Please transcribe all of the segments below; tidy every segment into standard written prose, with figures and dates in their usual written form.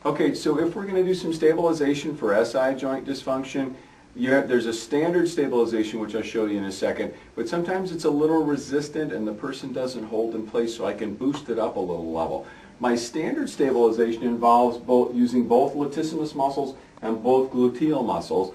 Okay, so if we're going to do some stabilization for SI joint dysfunction, there's a standard stabilization, which I'll show you in a second, but sometimes it's a little resistant and the person doesn't hold in place, so I can boost it up a little level. My standard stabilization involves using both latissimus muscles and both gluteal muscles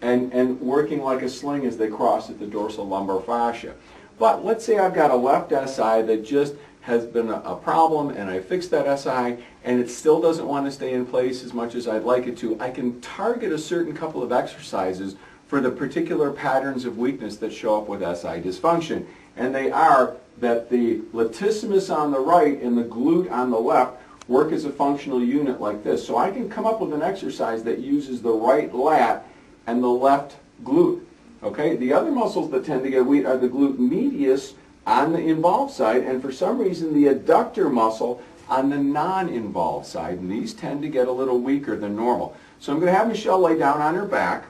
and working like a sling as they cross at the dorsal lumbar fascia. But let's say I've got a left SI that just has been a problem and I fixed that SI and it still doesn't want to stay in place as much as I'd like it to. I can target a certain couple of exercises for the particular patterns of weakness that show up with SI dysfunction. And they are that the latissimus on the right and the glute on the left work as a functional unit like this. So I can come up with an exercise that uses the right lat and the left glute. Okay? The other muscles that tend to get weak are the glute medius on the involved side, and for some reason the adductor muscle on the non-involved side, and these tend to get a little weaker than normal. So I'm going to have Michelle lay down on her back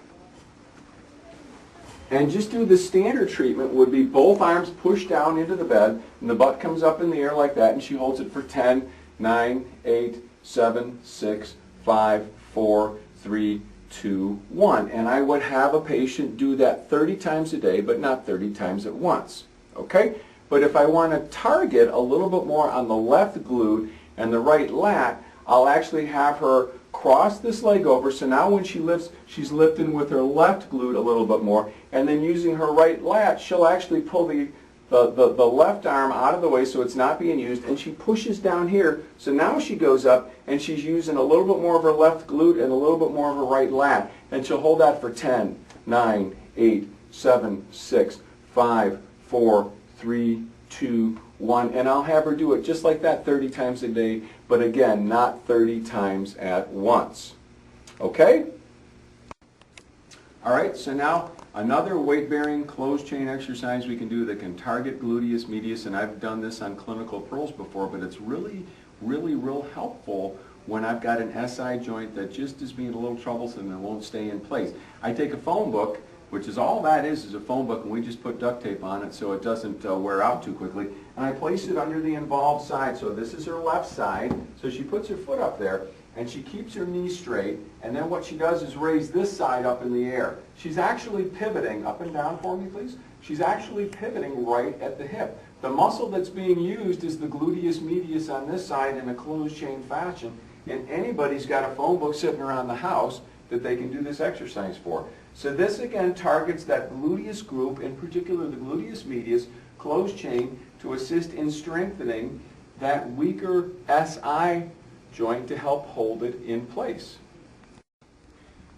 and just do the standard treatment would be both arms pushed down into the bed and the butt comes up in the air like that, and she holds it for 10, 9, 8, 7, 6, 5, 4, 3, 2, 1. And I would have a patient do that 30 times a day, but not 30 times at once. Okay? But if I want to target a little bit more on the left glute and the right lat, I'll actually have her cross this leg over. So now when she lifts, she's lifting with her left glute a little bit more. And then using her right lat, she'll actually pull the left arm out of the way so it's not being used. And she pushes down here. So now she goes up and she's using a little bit more of her left glute and a little bit more of her right lat. And she'll hold that for 10, 9, 8, 7, 6, 5, 4, 3, 2, 1, and I'll have her do it just like that 30 times a day, but again, not 30 times at once. Okay? All right, so now another weight-bearing closed chain exercise we can do that can target gluteus medius, and I've done this on clinical pearls before, but it's really real helpful when I've got an SI joint that just is being a little troublesome and won't stay in place. I take a phone book, which is all that is a phone book, and we just put duct tape on it so it doesn't wear out too quickly. And I place it under the involved side. So this is her left side. So she puts her foot up there, and she keeps her knee straight. And then what she does is raise this side up in the air. She's actually pivoting, up and down for me, please. She's actually pivoting right at the hip. The muscle that's being used is the gluteus medius on this side in a closed chain fashion. And anybody's got a phone book sitting around the house that they can do this exercise for. So this again targets that gluteus group, in particular the gluteus medius, closed chain, to assist in strengthening that weaker SI joint to help hold it in place.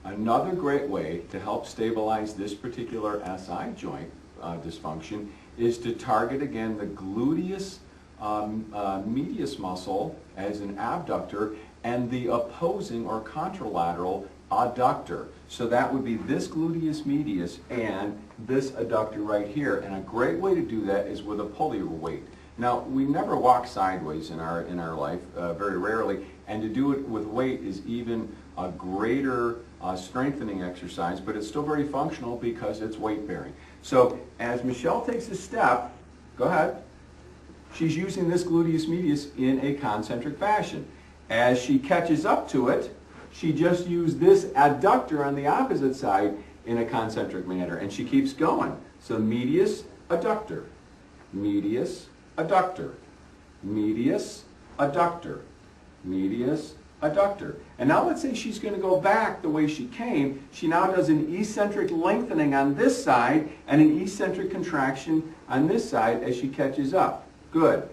Another great way to help stabilize this particular SI joint dysfunction is to target again the gluteus medius muscle as an abductor and the opposing or contralateral adductor. So that would be this gluteus medius and this adductor right here. And a great way to do that is with a pulley weight. Now, we never walk sideways in our life, very rarely, and to do it with weight is even a greater strengthening exercise, but it's still very functional because it's weight bearing. So as Michelle takes a step, go ahead, she's using this gluteus medius in a concentric fashion. As she catches up to it, she just used this adductor on the opposite side in a concentric manner, and she keeps going. So medius, adductor, medius, adductor, medius, adductor, medius, adductor. And now let's say she's going to go back the way she came. She now does an eccentric lengthening on this side and an eccentric contraction on this side as she catches up. Good.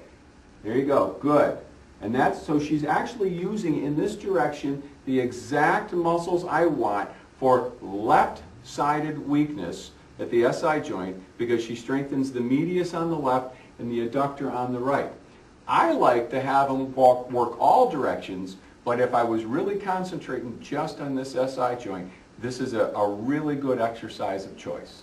There you go. Good. And that's, so she's actually using in this direction the exact muscles I want for left-sided weakness at the SI joint, because she strengthens the medius on the left and the adductor on the right. I like to have them work all directions, but if I was really concentrating just on this SI joint, this is a really good exercise of choice.